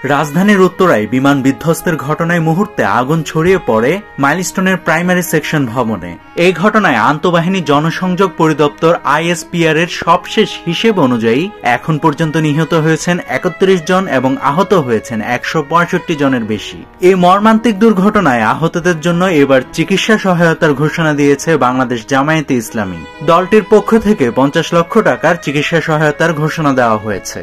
রাজধানীর উত্তরায় বিমান বিধ্বস্তের ঘটনায় মুহূর্তে আগুন ছড়িয়ে পড়ে মাইলস্টোনের প্রাইমারি সেকশন ভবনে। এই ঘটনায় আন্তঃবাহিনী জনসংযোগ পরিদপ্তর ISPR এর সবশেষ হিসেব অনুযায়ী এখন পর্যন্ত নিহত হয়েছেন 31 জন এবং আহত হয়েছেন 165 জনের বেশি। এই মর্মান্তিক দুর্ঘটনায় আহতদের জন্য এবার চিকিৎসা সহায়তার ঘোষণা দিয়েছে বাংলাদেশ জামায়াতে ইসলামী। দলটির পক্ষ থেকে 50 লক্ষ টাকার চিকিৎসা সহায়তার ঘোষণা দেওয়া হয়েছে।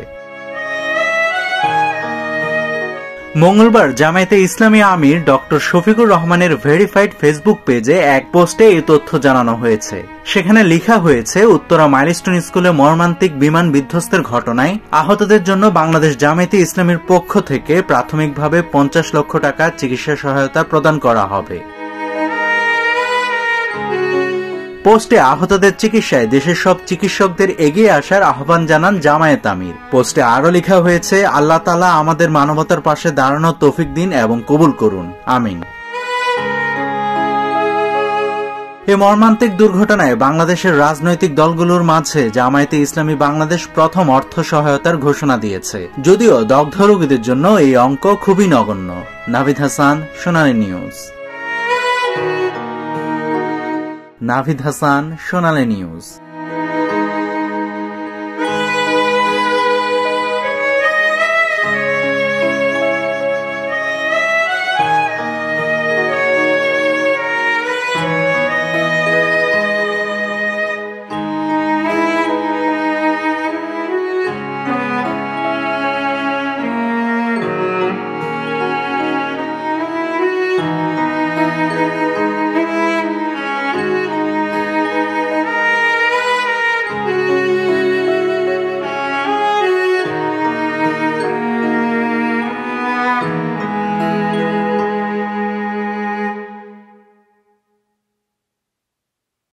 মঙ্গলবার জামায়াতে ইসলামী আমির ডক্টর শফিকুর রহমানের ভেরিফাইড ফেসবুক পেজে এক পোস্টে এই তথ্য জানানো হয়েছে। সেখানে লেখা হয়েছে, উত্তরা মাইলস্টোন স্কুলে মর্মান্তিক বিমান বিধ্বস্তের ঘটনায় আহতদের জন্য বাংলাদেশ জামায়াতে ইসলামীর পক্ষ থেকে প্রাথমিকভাবে 50 লক্ষ টাকা চিকিৎসা সহায়তা প্রদান করা হবে। পোস্টে আহতদের চিকিৎসায় দেশের সব চিকিৎসকদের এগিয়ে আসার আহ্বান জানান জামায়াত আমির। পোস্টে আরো লেখা হয়েছে, আল্লাহ তাআলা আমাদের মানবতার পাশে দাঁড়ানোর তৌফিক দিন এবং কবুল করুন, আমিন। এই মর্মান্তিক দুর্ঘটনায় বাংলাদেশের রাজনৈতিক দলগুলোর মাঝে জামায়াতে ইসলামী বাংলাদেশ প্রথম অর্থ সহায়তার ঘোষণা দিয়েছে, যদিও দগ্ধ রোগীদের জন্য এই অঙ্ক খুবই নগণ্য। নাভিদ হাসান, সোনালী নিউজ। নাভিদ হাসান, সোনালী নিউজ।